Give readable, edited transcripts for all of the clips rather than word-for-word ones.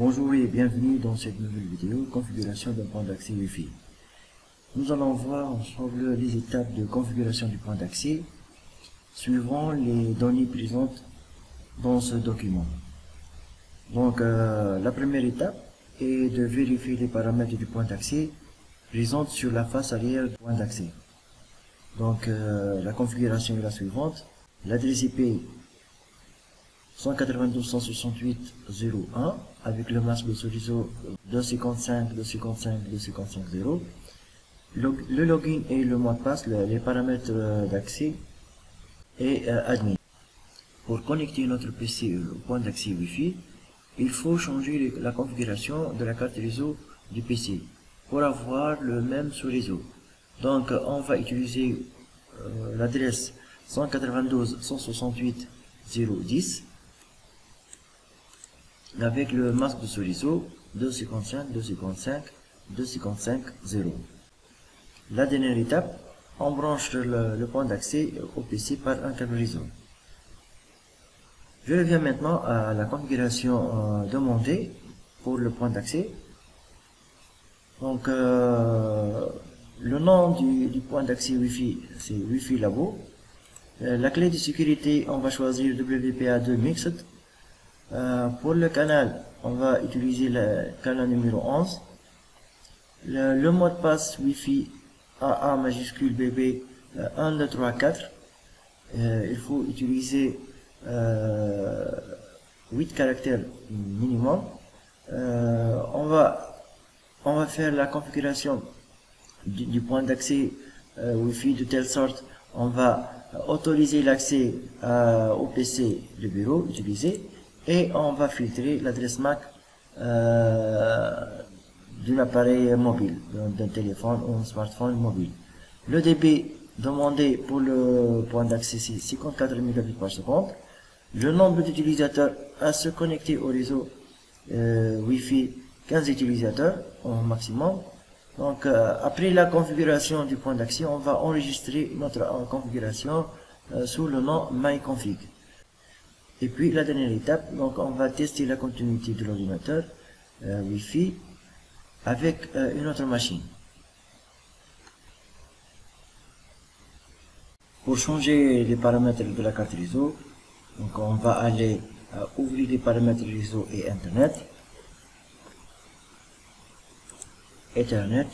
Bonjour et bienvenue dans cette nouvelle vidéo, configuration d'un point d'accès Wi-Fi. Nous allons voir ensemble les étapes de configuration du point d'accès suivant les données présentes dans ce document. Donc la première étape est de vérifier les paramètres du point d'accès présents sur la face arrière du point d'accès. Donc la configuration est la suivante: l'adresse IP 192.168.0.1 avec le masque de ce réseau 255.255.255.0. Le login et le mot de passe, les paramètres d'accès et admin. Pour connecter notre PC au point d'accès Wi-Fi, il faut changer la configuration de la carte réseau du PC pour avoir le même sous-réseau. Donc on va utiliser l'adresse 192.168.0.10 avec le masque de ce réseau 255.255.255.0. La dernière étape, on branche le point d'accès au PC par un câble réseau. Je reviens maintenant à la configuration demandée pour le point d'accès. Donc le nom du point d'accès Wi-Fi, c'est Wi-Fi Labo. La clé de sécurité, on va choisir WPA2 Mixed. Pour le canal, on va utiliser le canal numéro 11. Le mot de passe Wi-Fi AA majuscule BB 1, 2, 3, 4. Il faut utiliser 8 caractères minimum. On va faire la configuration du point d'accès Wi-Fi de telle sorte on va autoriser l'accès au PC de bureau utilisé et on va filtrer l'adresse MAC d'un appareil mobile, d'un téléphone ou un smartphone mobile. Le débit demandé pour le point d'accès c'est 54 mégabits par seconde. Le nombre d'utilisateurs à se connecter au réseau Wi-Fi, 15 utilisateurs au maximum. Donc après la configuration du point d'accès, on va enregistrer notre configuration sous le nom myconfig. Et puis la dernière étape, donc on va tester la continuité de l'ordinateur Wi-Fi avec une autre machine. Pour changer les paramètres de la carte réseau, donc on va aller ouvrir les paramètres réseau et Internet. Ethernet,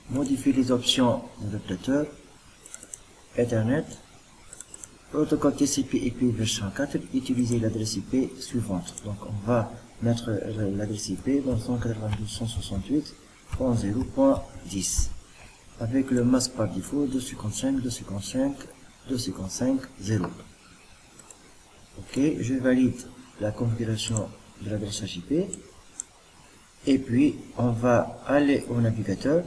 modifier les options de l'opérateur, Ethernet, protocole TCP/IP version 4, utiliser l'adresse IP suivante. Donc on va mettre l'adresse IP dans 192.168.0.10 avec le masque par défaut 255.255.255.0. Ok, je valide la configuration de l'adresse IP. Et puis, on va aller au navigateur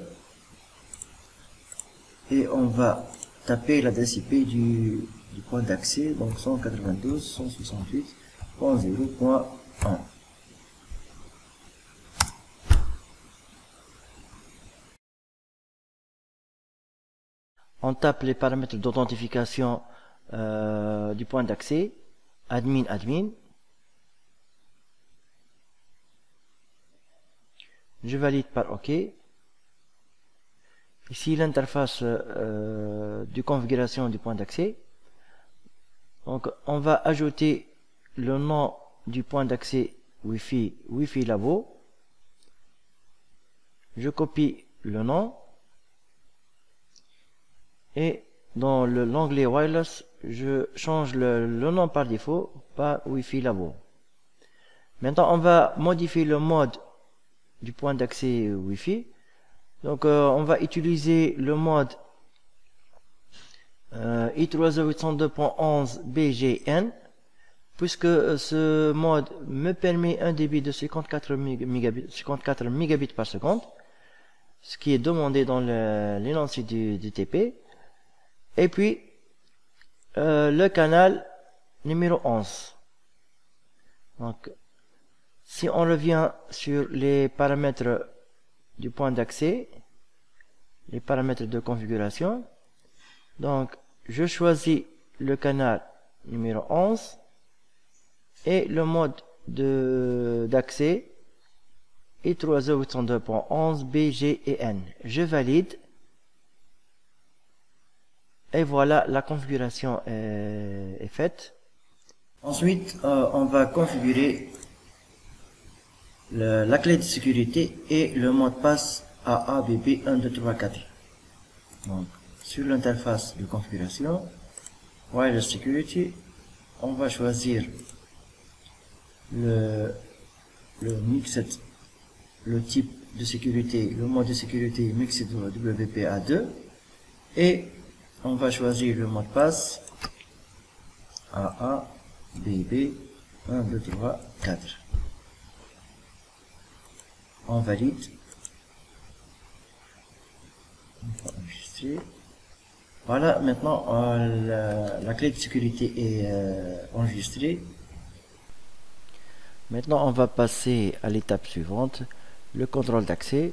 et on va taper l'adresse IP du point d'accès, donc 192.168.0.1. On tape les paramètres d'authentification du point d'accès, admin. Je valide par OK. Ici l'interface de configuration du point d'accès. Donc on va ajouter le nom du point d'accès Wi-Fi Labo. Je copie le nom et dans l'onglet Wireless, je change le nom par défaut par Wi-Fi Labo. Maintenant on va modifier le mode du point d'accès Wi-Fi. Donc on va utiliser le mode I30802.11 BGN puisque ce mode me permet un débit de 54 mégabits par seconde, ce qui est demandé dans l'énoncé du TP. Et puis le canal numéro 11. Donc si on revient sur les paramètres du point d'accès, les paramètres de configuration, donc je choisis le canal numéro 11 et le mode d'accès et 302.11 B, G et N. Je valide. Et voilà, la configuration est faite. Ensuite, on va configurer la clé de sécurité et le mot de passe AABB1234. Donc, sur l'interface de configuration, Wireless Security, on va choisir le mixed, le type de sécurité, le mode de sécurité Mixed WPA2 et on va choisir le mot de passe AABB1234. On valide. On va enregistrer. Voilà, maintenant la clé de sécurité est enregistrée. Maintenant, on va passer à l'étape suivante, le contrôle d'accès.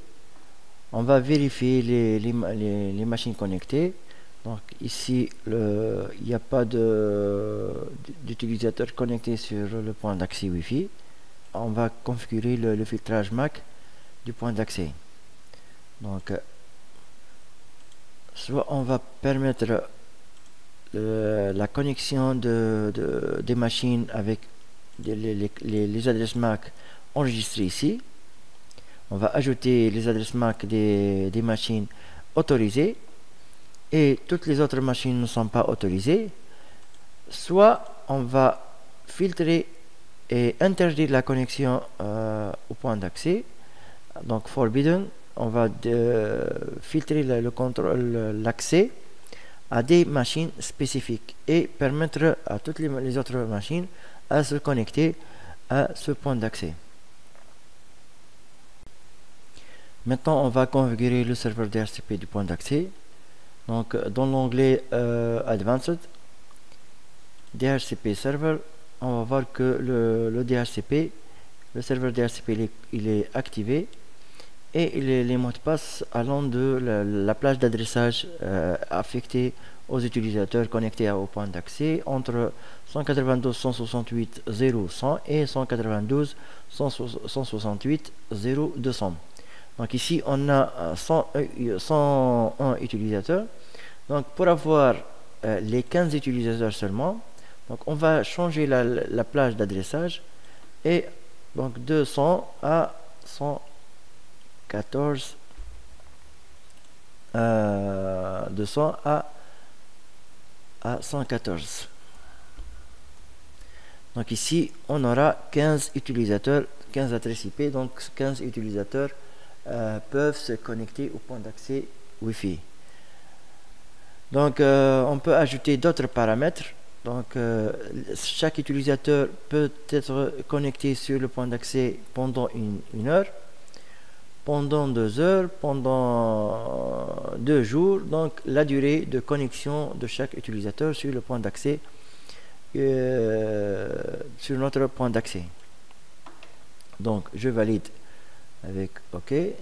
On va vérifier les machines connectées. Donc ici, il n'y a pas d'utilisateur connecté sur le point d'accès Wi-Fi. On va configurer le filtrage MAC du point d'accès. Donc, soit on va permettre la connexion des machines avec les adresses MAC enregistrées ici. On va ajouter les adresses MAC des machines autorisées et toutes les autres machines ne sont pas autorisées. Soit on va filtrer et interdire la connexion au point d'accès, donc forbidden. On va filtrer l'accès à des machines spécifiques et permettre à toutes les autres machines à se connecter à ce point d'accès. Maintenant, on va configurer le serveur DHCP du point d'accès. Donc, dans l'onglet Advanced, DHCP Server, on va voir que le DHCP, le serveur DHCP, il est activé et les mots de passe allant de la plage d'adressage affectée aux utilisateurs connectés au point d'accès entre 192.168.0.100 et 192.168.0.200. Donc ici on a 101 utilisateurs. Donc pour avoir les 15 utilisateurs seulement, donc on va changer la plage d'adressage et donc 200 à 114 200 à 114. Donc ici on aura 15 utilisateurs, 15 adresses IP, donc 15 utilisateurs peuvent se connecter au point d'accès Wi-Fi. Donc on peut ajouter d'autres paramètres. Donc chaque utilisateur peut être connecté sur le point d'accès pendant une heure, pendant 2 heures, pendant 2 jours. Donc la durée de connexion de chaque utilisateur sur le point d'accès, sur notre point d'accès. Donc je valide avec OK. Et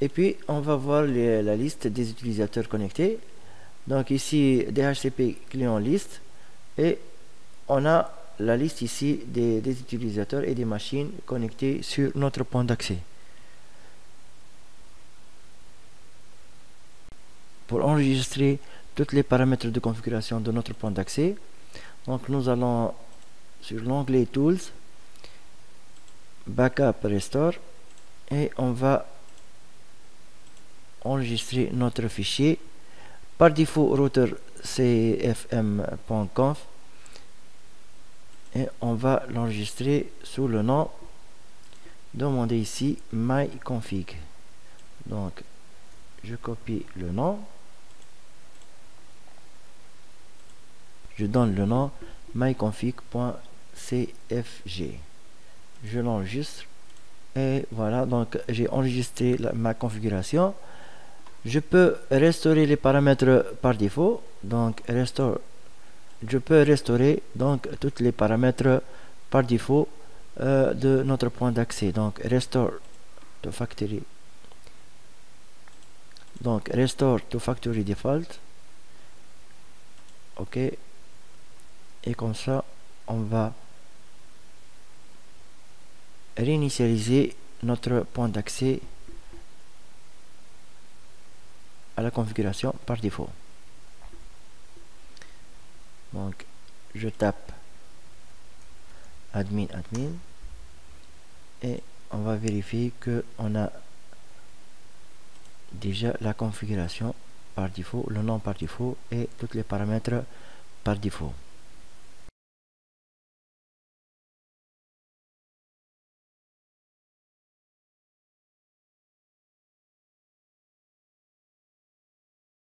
puis on va voir la liste des utilisateurs connectés. Donc ici DHCP client liste et on a la liste ici des utilisateurs et des machines connectées sur notre point d'accès. Pour enregistrer tous les paramètres de configuration de notre point d'accès, donc nous allons sur l'onglet Tools, Backup Restore et on va enregistrer notre fichier. Par défaut, router cfm.conf et on va l'enregistrer sous le nom demandé ici myconfig. Donc je copie le nom, je donne le nom myconfig.cfg, je l'enregistre et voilà, donc j'ai enregistré ma configuration. Je peux restaurer les paramètres par défaut, donc je peux restaurer donc tous les paramètres par défaut de notre point d'accès. Donc restore to factory, donc restore to factory default, ok, et comme ça on va réinitialiser notre point d'accès à la configuration par défaut. Donc je tape admin et on va vérifier que on a déjà la configuration par défaut, le nom par défaut et tous les paramètres par défaut.